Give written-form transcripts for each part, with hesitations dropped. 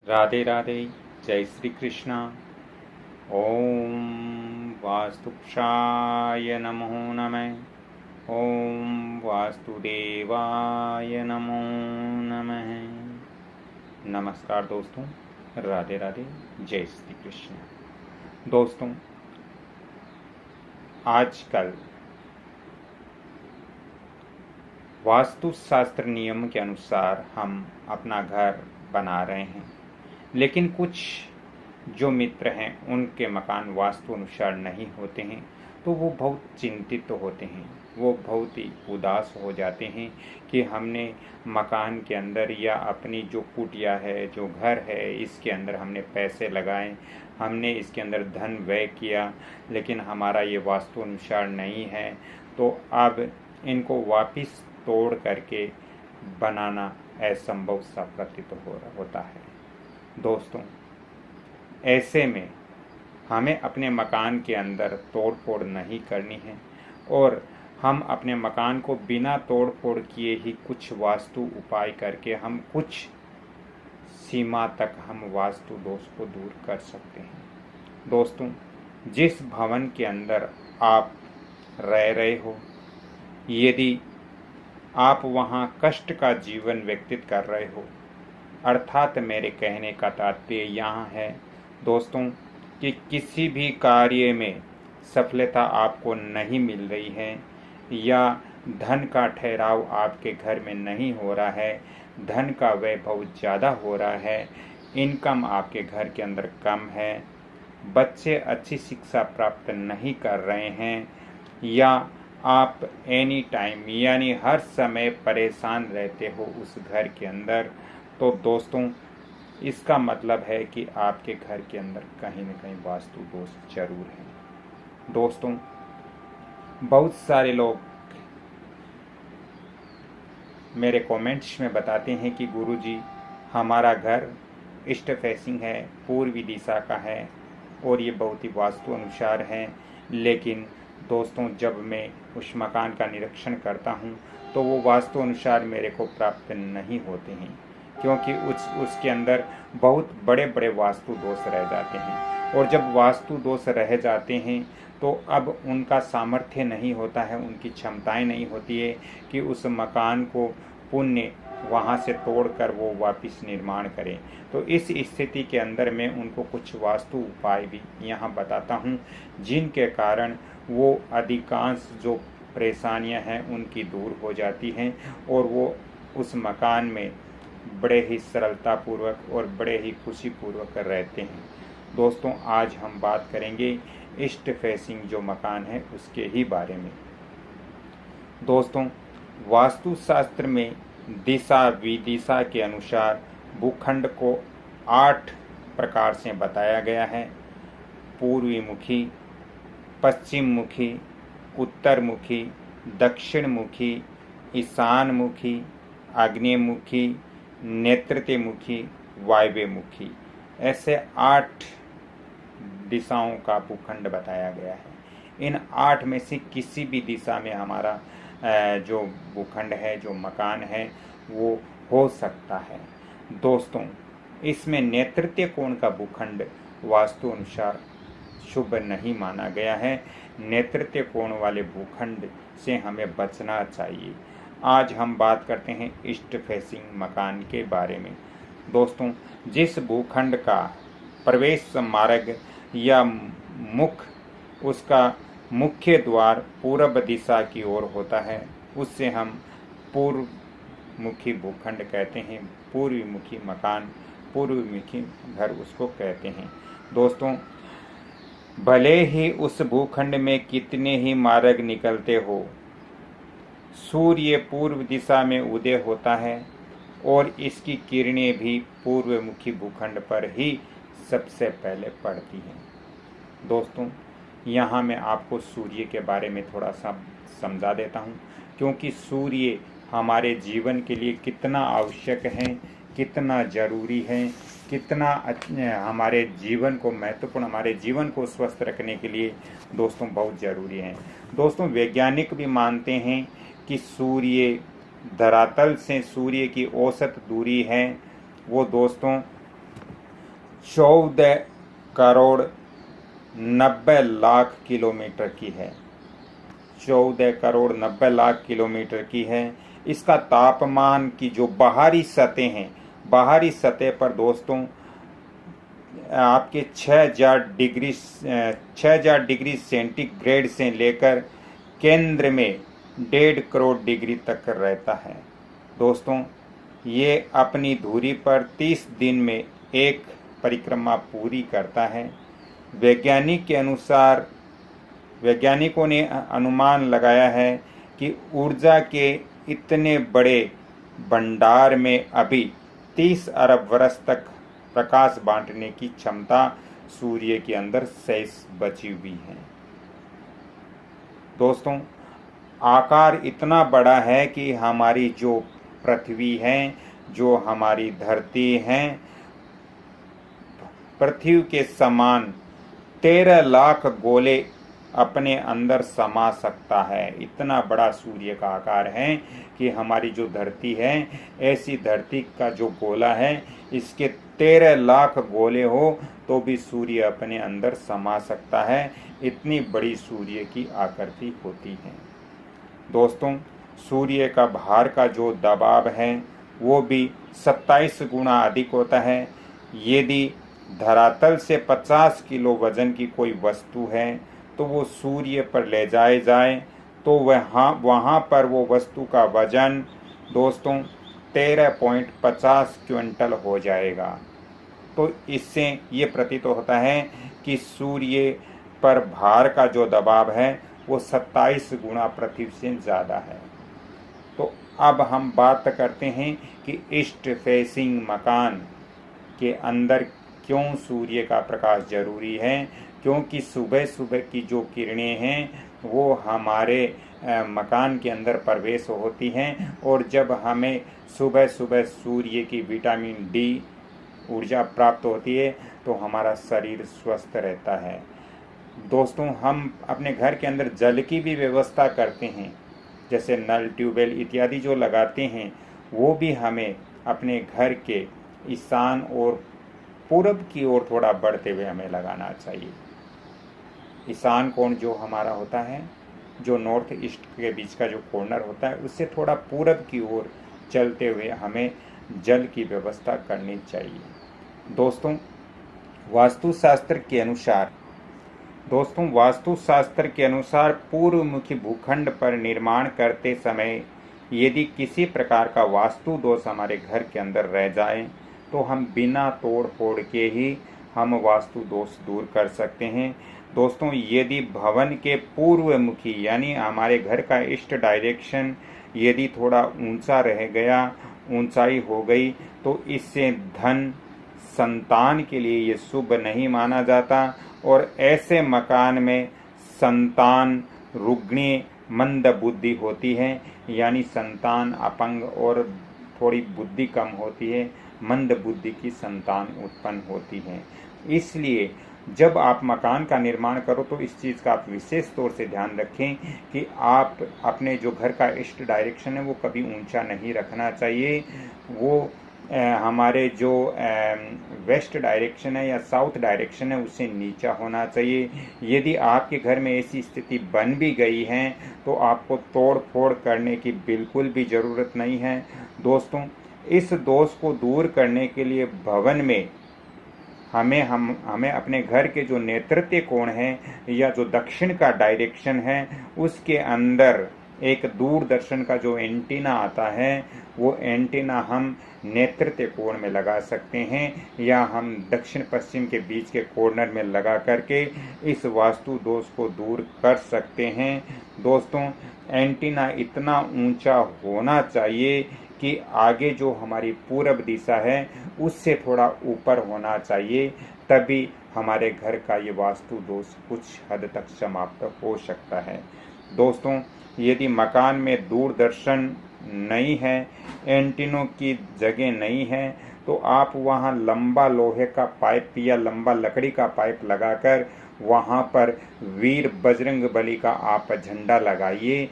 राधे राधे। जय श्री कृष्णा। ओम वास्तुक्षाय नमो नमः। ओम वास्तुदेवाय नमो नमः। नमस्कार दोस्तों, राधे राधे। जय श्री कृष्ण। दोस्तों, आजकल वास्तुशास्त्र नियम के अनुसार हम अपना घर बना रहे हैं, लेकिन कुछ जो मित्र हैं उनके मकान वास्तु अनुसार नहीं होते हैं, तो वो बहुत चिंतित तो होते हैं। वो बहुत ही उदास हो जाते हैं कि हमने मकान के अंदर या अपनी जो कुटिया है, जो घर है, इसके अंदर हमने पैसे लगाए, हमने इसके अंदर धन व्यय किया, लेकिन हमारा ये वास्तु अनुसार नहीं है। तो अब इनको वापस तोड़ करके बनाना असंभव सा प्रतीत होता है। दोस्तों, ऐसे में हमें अपने मकान के अंदर तोड़ फोड़ नहीं करनी है, और हम अपने मकान को बिना तोड़ फोड़ किए ही कुछ वास्तु उपाय करके हम कुछ सीमा तक हम वास्तु दोष को दूर कर सकते हैं। दोस्तों, जिस भवन के अंदर आप रह रहे हो, यदि आप वहाँ कष्ट का जीवन व्यतीत कर रहे हो, अर्थात मेरे कहने का तात्पर्य यहाँ है दोस्तों कि किसी भी कार्य में सफलता आपको नहीं मिल रही है, या धन का ठहराव आपके घर में नहीं हो रहा है, धन का व्यय बहुत ज़्यादा हो रहा है, इनकम आपके घर के अंदर कम है, बच्चे अच्छी शिक्षा प्राप्त नहीं कर रहे हैं, या आप एनी टाइम यानी हर समय परेशान रहते हो उस घर के अंदर, तो दोस्तों इसका मतलब है कि आपके घर के अंदर कहीं न कहीं वास्तु दोष जरूर है। दोस्तों, बहुत सारे लोग मेरे कमेंट्स में बताते हैं कि गुरुजी हमारा घर ईस्ट फेसिंग है, पूर्वी दिशा का है, और ये बहुत ही वास्तु अनुसार है। लेकिन दोस्तों, जब मैं उस मकान का निरीक्षण करता हूँ तो वो वास्तु अनुसार मेरे को प्राप्त नहीं होते हैं, क्योंकि उसके अंदर बहुत बड़े बड़े वास्तु दोष रह जाते हैं। और जब वास्तु दोष रह जाते हैं तो अब उनका सामर्थ्य नहीं होता है, उनकी क्षमताएं नहीं होती है कि उस मकान को पुण्य वहाँ से तोड़कर वो वापस निर्माण करें। तो इस स्थिति के अंदर मैं उनको कुछ वास्तु उपाय भी यहाँ बताता हूँ, जिनके कारण वो अधिकांश जो परेशानियाँ हैं उनकी दूर हो जाती हैं, और वो उस मकान में बड़े ही सरलतापूर्वक और बड़े ही खुशीपूर्वक रहते हैं। दोस्तों, आज हम बात करेंगे ईस्ट फेसिंग जो मकान है उसके ही बारे में। दोस्तों, वास्तुशास्त्र में दिशा विदिशा के अनुसार भूखंड को 8 प्रकार से बताया गया है। पूर्वी मुखी, पश्चिम मुखी, उत्तर मुखी, दक्षिण मुखी, ईशान मुखी, आग्नेय मुखी, नेतृत्व मुखी, वायव्य मुखी, ऐसे 8 दिशाओं का भूखंड बताया गया है। इन 8 में से किसी भी दिशा में हमारा जो भूखंड है, जो मकान है, वो हो सकता है। दोस्तों, इसमें नेतृत्व कोण का भूखंड वास्तु अनुसार शुभ नहीं माना गया है। नेतृत्व कोण वाले भूखंड से हमें बचना चाहिए। आज हम बात करते हैं ईस्ट फेसिंग मकान के बारे में। दोस्तों, जिस भूखंड का प्रवेश मार्ग या मुख, उसका मुख्य द्वार पूर्व दिशा की ओर होता है, उससे हम पूर्व मुखी भूखंड कहते हैं। पूर्वी मुखी मकान, पूर्वी मुखी घर उसको कहते हैं। दोस्तों, भले ही उस भूखंड में कितने ही मार्ग निकलते हो, सूर्य पूर्व दिशा में उदय होता है, और इसकी किरणें भी पूर्वमुखी भूखंड पर ही सबसे पहले पड़ती हैं। दोस्तों, यहाँ मैं आपको सूर्य के बारे में थोड़ा सा समझा देता हूँ, क्योंकि सूर्य हमारे जीवन के लिए कितना आवश्यक है, कितना ज़रूरी है, कितना हमारे जीवन को महत्वपूर्ण, हमारे जीवन को स्वस्थ रखने के लिए दोस्तों बहुत ज़रूरी है। दोस्तों, वैज्ञानिक भी मानते हैं कि सूर्य धरातल से सूर्य की औसत दूरी है वो दोस्तों 14 करोड़ 90 लाख किलोमीटर की है। 14 करोड़ 90 लाख किलोमीटर की है। इसका तापमान की जो बाहरी सतह हैं, बाहरी सतह पर दोस्तों आपके 6000 डिग्री सेंटीग्रेड से लेकर केंद्र में 1.5 करोड़ डिग्री तक रहता है। दोस्तों ये अपनी धुरी पर 30 दिन में एक परिक्रमा पूरी करता है। वैज्ञानिकों ने अनुमान लगाया है कि ऊर्जा के इतने बड़े भंडार में अभी 30 अरब वर्ष तक प्रकाश बांटने की क्षमता सूर्य के अंदर शेष बची हुई है। दोस्तों आकार इतना बड़ा है कि हमारी जो पृथ्वी है, जो हमारी धरती है, पृथ्वी के समान 13 लाख गोले अपने अंदर समा सकता है। इतना बड़ा सूर्य का आकार है कि हमारी जो धरती है, ऐसी धरती का जो गोला है, इसके 13 लाख गोले हो तो भी सूर्य अपने अंदर समा सकता है। इतनी बड़ी सूर्य की आकृति होती है। दोस्तों सूर्य का भार का जो दबाव है वो भी 27 गुना अधिक होता है। यदि धरातल से 50 किलो वजन की कोई वस्तु है तो वो सूर्य पर ले जाए तो वहाँ पर वो वस्तु का वजन दोस्तों 13.50 क्विंटल हो जाएगा। तो इससे ये प्रतीत होता है कि सूर्य पर भार का जो दबाव है वो 27 गुना पृथ्वी से ज़्यादा है। तो अब हम बात करते हैं कि ईस्ट फेसिंग मकान के अंदर क्यों सूर्य का प्रकाश जरूरी है। क्योंकि सुबह सुबह की जो किरणें हैं वो हमारे मकान के अंदर प्रवेश होती हैं, और जब हमें सुबह सुबह सूर्य की विटामिन डी ऊर्जा प्राप्त होती है तो हमारा शरीर स्वस्थ रहता है। दोस्तों हम अपने घर के अंदर जल की भी व्यवस्था करते हैं, जैसे नल, ट्यूबवेल इत्यादि जो लगाते हैं, वो भी हमें अपने घर के ईशान और पूरब की ओर थोड़ा बढ़ते हुए हमें लगाना चाहिए। ईशान कोण जो हमारा होता है, जो नॉर्थ ईस्ट के बीच का जो कॉर्नर होता है, उससे थोड़ा पूरब की ओर चलते हुए हमें जल की व्यवस्था करनी चाहिए। दोस्तों वास्तुशास्त्र के अनुसार पूर्वमुखी भूखंड पर निर्माण करते समय यदि किसी प्रकार का वास्तु दोष हमारे घर के अंदर रह जाए तो हम बिना तोड़ फोड़ के ही हम वास्तु दोष दूर कर सकते हैं। दोस्तों यदि भवन के पूर्वमुखी यानी हमारे घर का ईस्ट डायरेक्शन यदि थोड़ा ऊंचा रह गया, ऊंचाई हो गई, तो इससे धन संतान के लिए ये शुभ नहीं माना जाता, और ऐसे मकान में संतान रुग्णी मंद बुद्धि होती है, यानी संतान अपंग और थोड़ी बुद्धि कम होती है, मंद बुद्धि की संतान उत्पन्न होती है। इसलिए जब आप मकान का निर्माण करो तो इस चीज़ का आप विशेष तौर से ध्यान रखें कि आप अपने जो घर का ईस्ट डायरेक्शन है वो कभी ऊंचा नहीं रखना चाहिए। वो हमारे जो वेस्ट डायरेक्शन है या साउथ डायरेक्शन है उससे नीचा होना चाहिए। यदि आपके घर में ऐसी स्थिति बन भी गई है तो आपको तोड़ फोड़ करने की बिल्कुल भी ज़रूरत नहीं है। दोस्तों इस दोष को दूर करने के लिए भवन में हमें अपने घर के जो नेतृत्व कोण है या जो दक्षिण का डायरेक्शन है उसके अंदर एक दूरदर्शन का जो एंटीना आता है वो एंटीना हम नेतृत्व कोण में लगा सकते हैं, या हम दक्षिण पश्चिम के बीच के कॉर्नर में लगा करके इस वास्तु दोष को दूर कर सकते हैं। दोस्तों एंटीना इतना ऊंचा होना चाहिए कि आगे जो हमारी पूरब दिशा है उससे थोड़ा ऊपर होना चाहिए, तभी हमारे घर का ये वास्तु दोष कुछ हद तक समाप्त हो सकता है। दोस्तों यदि मकान में दूरदर्शन नहीं है, एंटीनों की जगह नहीं है, तो आप वहाँ लंबा लोहे का पाइप या लंबा लकड़ी का पाइप लगाकर वहाँ पर वीर बजरंग बली का आप झंडा लगाइए।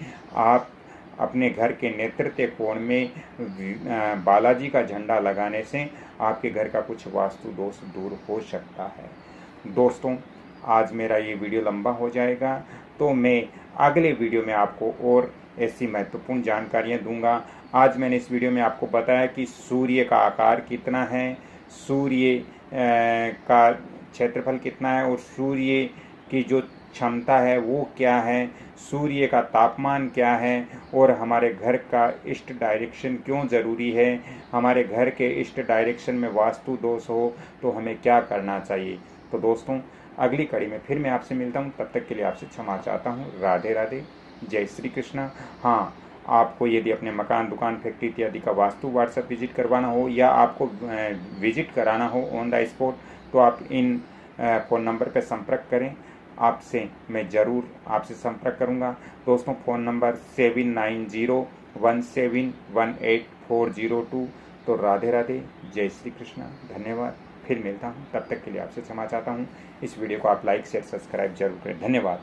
अपने घर के नेतृत्व कोण में बालाजी का झंडा लगाने से आपके घर का कुछ वास्तु दोष दूर हो सकता है। दोस्तों, आज मेरा ये वीडियो लंबा हो जाएगा, तो मैं अगले वीडियो में आपको और ऐसी महत्वपूर्ण जानकारियाँ दूंगा। आज मैंने इस वीडियो में आपको बताया कि सूर्य का आकार कितना है, सूर्य का क्षेत्रफल कितना है और सूर्य की जो क्षमता है वो क्या है, सूर्य का तापमान क्या है और हमारे घर का ईस्ट डायरेक्शन क्यों ज़रूरी है, हमारे घर के ईस्ट डायरेक्शन में वास्तु दोष हो तो हमें क्या करना चाहिए। तो दोस्तों, अगली कड़ी में फिर मैं आपसे मिलता हूँ, तब तक के लिए आपसे क्षमा चाहता हूँ। राधे राधे, जय श्री कृष्ण। हाँ, आपको यदि अपने मकान, दुकान, फैक्ट्री इत्यादि का वास्तु व्हाट्सएप विजिट करवाना हो या आपको विजिट कराना हो ऑन द स्पॉट, तो आप इन फ़ोन नंबर पर संपर्क करें। आपसे मैं ज़रूर आपसे संपर्क करूंगा। दोस्तों, फ़ोन नंबर 7901718402। तो राधे राधे, जय श्री कृष्ण, धन्यवाद। फिर मिलता हूं, तब तक के लिए आपसे क्षमा चाहता हूं। इस वीडियो को आप लाइक शेयर सब्सक्राइब जरूर करें। धन्यवाद।